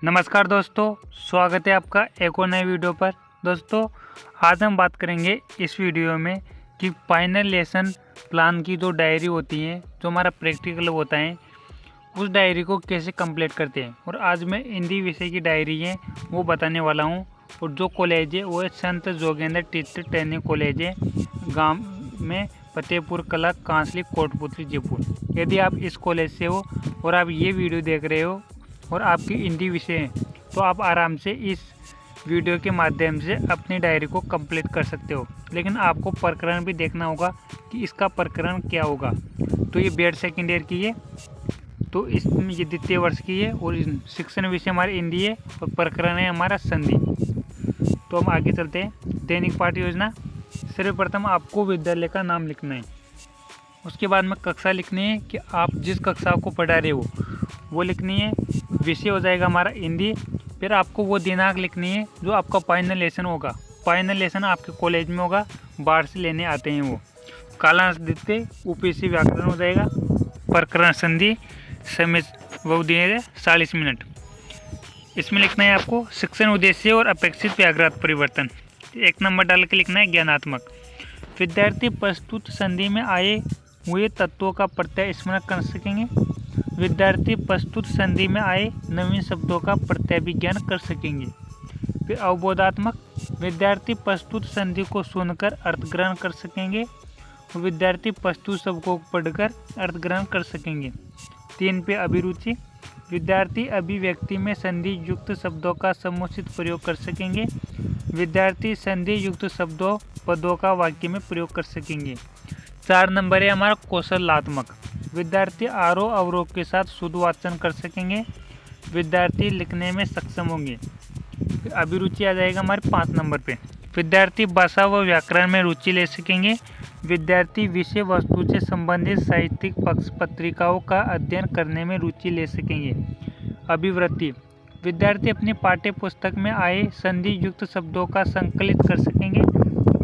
नमस्कार दोस्तों, स्वागत है आपका एक और नए वीडियो पर। दोस्तों, आज हम बात करेंगे इस वीडियो में कि फाइनल लेसन प्लान की जो डायरी होती है, जो हमारा प्रैक्टिकल होता है, उस डायरी को कैसे कंप्लीट करते हैं। और आज मैं हिंदी विषय की डायरी है वो बताने वाला हूँ। और जो कॉलेज है वो है संत जोगेंद्र टीचर ट्रेनिंग कॉलेज है, गाँव में फतेहपुर कला, कांसली, कोटपुतली, जयपुर। यदि आप इस कॉलेज से हो और आप ये वीडियो देख रहे हो और आपकी हिंदी विषय है, तो आप आराम से इस वीडियो के माध्यम से अपनी डायरी को कंप्लीट कर सकते हो। लेकिन आपको प्रकरण भी देखना होगा कि इसका प्रकरण क्या होगा। तो ये बीएड सेकेंड ईयर की है, तो इसमें ये द्वितीय वर्ष की है और शिक्षण विषय हमारी हिंदी है और प्रकरण है हमारा संधि। तो हम आगे चलते हैं। दैनिक पाठ्य योजना। सर्वप्रथम आपको विद्यालय का नाम लिखना है। उसके बाद में कक्षा लिखनी है कि आप जिस कक्षा को पढ़ा रहे हो वो लिखनी है। विषय हो जाएगा हमारा हिंदी। फिर आपको वो दिनांक लिखनी है जो आपका फाइनल लेसन होगा। फाइनल लेसन आपके कॉलेज में होगा, बाहर से लेने आते हैं वो। कालांश द्वितीय यूपीएससी व्याकरण हो जाएगा। प्रकरण संधि, समय वो दिए 40 मिनट। इसमें लिखना है आपको शिक्षण उद्देश्य और अपेक्षित व्याघ्रात परिवर्तन। 1 नंबर डाल के लिखना है ज्ञानात्मक। विद्यार्थी प्रस्तुत संधि में आए हुए तत्वों का प्रत्यय स्मरण कर सकेंगे। विद्यार्थी प्रस्तुत संधि में आए नवीन शब्दों का प्रत्यभिज्ञान कर सकेंगे। फिर अवबोधात्मक। विद्यार्थी प्रस्तुत संधि को सुनकर अर्थ ग्रहण कर सकेंगे। विद्यार्थी प्रस्तुत शब्दों को पढ़कर अर्थ ग्रहण कर सकेंगे। 3 पे अभिरुचि। विद्यार्थी अभिव्यक्ति में संधि युक्त शब्दों का समुचित प्रयोग कर सकेंगे। विद्यार्थी संधि युक्त शब्दों पदों का वाक्य में प्रयोग कर सकेंगे। 4 नंबर है हमारा कौशलात्मक। विद्यार्थी आरोह अवरोह के साथ शुद्ध वाचन कर सकेंगे। विद्यार्थी लिखने में सक्षम होंगे। फिर अभिरुचि आ जाएगा हमारे 5 नंबर पे। विद्यार्थी भाषा व व्याकरण में रुचि ले सकेंगे। विद्यार्थी विषय वस्तु से संबंधित साहित्यिक पक्ष पत्रिकाओं का अध्ययन करने में रुचि ले सकेंगे। अभिवृत्ति। विद्यार्थी अपनी पाठ्य पुस्तक में आए संधि युक्त शब्दों का संकलित कर सकेंगे।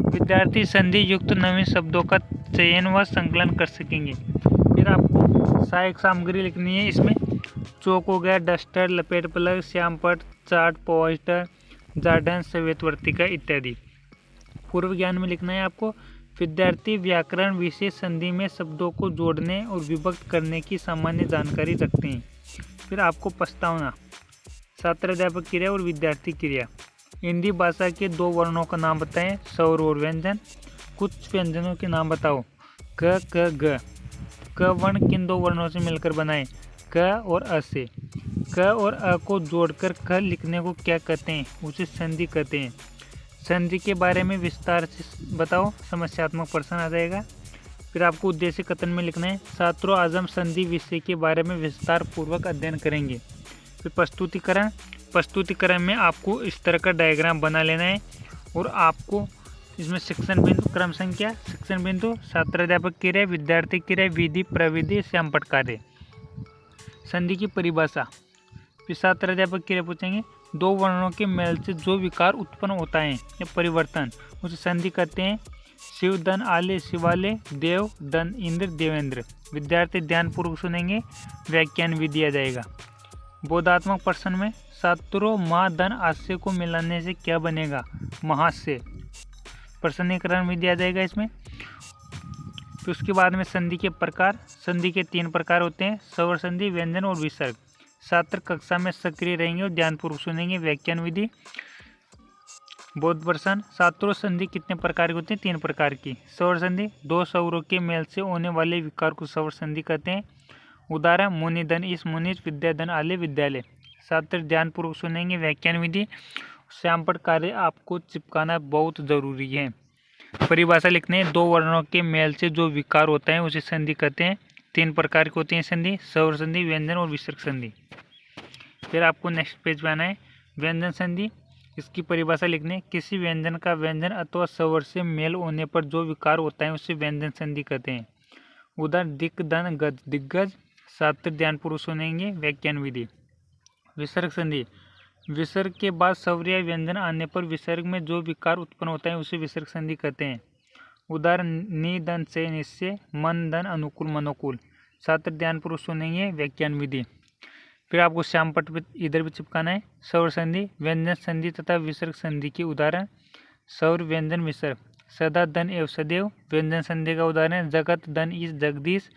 विद्यार्थी संधि युक्त नवीन शब्दों का चयन व संकलन कर सकेंगे। फिर आपको सहायक सामग्री लिखनी है। इसमें चौक हो गया, डस्टर, लपेट प्लग, श्यामपट्ट, चार्ट, पोस्टर, जार्डन, श्वेतवर्तिका इत्यादि। पूर्व ज्ञान में लिखना है आपको विद्यार्थी व्याकरण विशेष संधि में शब्दों को जोड़ने और विभक्त करने की सामान्य जानकारी रखते हैं। फिर आपको प्रस्तावना, छात्र अध्यापक क्रिया और विद्यार्थी क्रिया। हिंदी भाषा के 2 वर्णों का नाम बताएं, स्वर और व्यंजन। कुछ व्यंजनों के नाम बताओ। क, क, ग। क वर्ण किन 2 वर्णों से मिलकर बनाए? क और अ से। क और अ को जोड़कर ख लिखने को क्या कहते हैं? उसे संधि कहते हैं। संधि के बारे में विस्तार से बताओ, समस्यात्मक प्रश्न आ जाएगा। फिर आपको उद्देश्य कथन में लिखना है छात्रों आज हम संधि विषय के बारे में विस्तार पूर्वक अध्ययन करेंगे। फिर प्रस्तुतिकरण। प्रस्तुतिकरण में आपको इस तरह का डायग्राम बना लेना है और आपको इसमें शिक्षण बिंदु, क्रम संख्या, शिक्षण बिंदु, छात्र अध्यापक क्रिया, विद्यार्थी क्रिया, विधि, प्रविधि, श्यामपट्ट कार्य। संधि की परिभाषा। फिर छात्र अध्यापक क्रिया पूछेंगे 2 वर्णों के मेल से जो विकार उत्पन्न होता है या परिवर्तन, उसे संधि कहते हैं। शिव धन आले शिवाले, देव धन इंद्र देवेंद्र। विद्यार्थी ध्यानपूर्वक सुनेंगे, व्याख्यान भी दिया जाएगा। बोधात्मक प्रश्न में छात्रों माँ धन आस्य को मिलाने से क्या बनेगा? महास्य। प्रश्नीकरण भी दिया जाएगा इसमें। तो उसके बाद में संधि के प्रकार। संधि के 3 प्रकार होते हैं, स्वर संधि, व्यंजन और विसर्ग। छात्र कक्षा में सक्रिय रहेंगे और ध्यानपूर्वक सुनेंगे, व्याख्यान विधि। बोध प्रश्न, छात्रों संधि कितने प्रकार की होती है? 3 प्रकार की। स्वर संधि, 2 स्वरों के मेल से होने वाले विकार को स्वर संधि कहते हैं। उदाहरण मुनि धन इस मुनिज, विद्या धन आले विद्यालय। छात्र ध्यानपूर्वक सुनेंगे, व्याख्यान विधि। श्यामपट्ट कार्य आपको चिपकाना बहुत जरूरी है। परिभाषा लिखने हैं 2 वर्णों के मेल से जो विकार होता है उसे संधि कहते हैं। 3 प्रकार की होती है संधि, स्वर संधि, व्यंजन और विसर्ग संधि। फिर आपको नेक्स्ट पेज पे आना है। व्यंजन संधि, इसकी परिभाषा लिखने, किसी व्यंजन का व्यंजन अथवा स्वर से मेल होने पर जो विकार होता है उसे व्यंजन संधि कहते हैं। उदाहरण दिक् धन गज, दिग्गज। छात्र ध्यानपूर्वक सुनेंगे, व्याख्यान विधि। विसर्ग संधि, विसर्ग के बाद स्वर या व्यंजन आने पर विसर्ग में जो विकार उत्पन्न होता है उसे विसर्ग संधि कहते हैं। उदाहरण नि धन से निश्चय, मन धन अनुकूल मनोकूल। छात्र ध्यानपूर्वक सुनेंगे, व्याख्यान विधि। फिर आपको श्याम पट्ट पे इधर भी चिपकाना है। सौर संधि, व्यंजन संधि तथा विसर्ग संधि के उदाहरण। सौर, व्यंजन, विसर्ग। सदा, धन एवं सदैव, व्यंजन संधि का उदाहरण जगत, धन, ईश, जगदीश।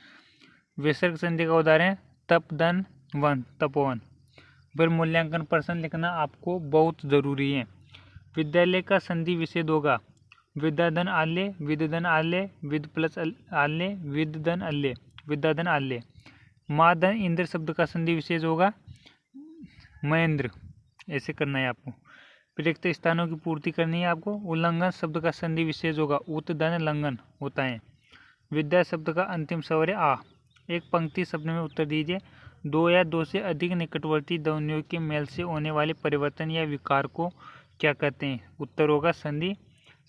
विसर्ग संधि का उदाहरण तप, धन, वन, तपोवन। फिर मूल्यांकन प्रश्न लिखना आपको बहुत जरूरी है। विद्यालय का संधि विच्छेद होगा विद्याधन आल्य, विद्यधन आल्य, विद प्लस आल्य, विद्यधन आल्य, विद्याधन आल्य। माधन इंद्र शब्द का संधि विशेष होगा महेंद्र। ऐसे करना है आपको। रिक्त स्थानों की पूर्ति करनी है आपको। उल्लंघन शब्द का संधि विशेष होगा उत, धन, लंघन होता है। विद्या शब्द का अंतिम स्वर है आ। एक पंक्ति शब्द में उत्तर दीजिए। दो या दो से अधिक निकटवर्ती ध्वनियों के मेल से होने वाले परिवर्तन या विकार को क्या कहते हैं? उत्तर होगा संधि।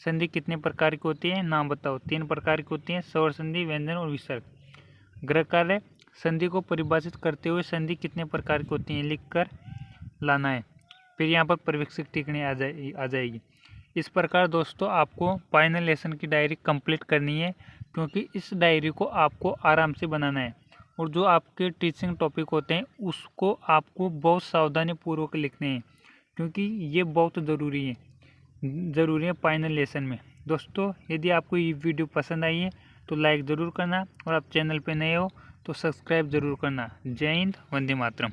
संधि कितने प्रकार की होती है? नाम बताओ। 3 प्रकार की होती है, स्वर संधि, व्यंजन और विसर्ग। गृह कार्य, संधि को परिभाषित करते हुए संधि कितने प्रकार की होती हैं लिखकर लाना है। फिर यहाँ पर पर्यवेक्षक टिप्पणी आ जाएगी। इस प्रकार दोस्तों आपको फाइनल लेसन की डायरी कंप्लीट करनी है, क्योंकि इस डायरी को आपको आराम से बनाना है और जो आपके टीचिंग टॉपिक होते हैं उसको आपको बहुत सावधानी पूर्वक लिखने हैं, क्योंकि ये बहुत ज़रूरी है फाइनल लेसन में। दोस्तों यदि आपको ये वीडियो पसंद आई है तो लाइक ज़रूर करना और आप चैनल पे नए हो तो सब्सक्राइब ज़रूर करना। जय हिंद, वंदे मातरम।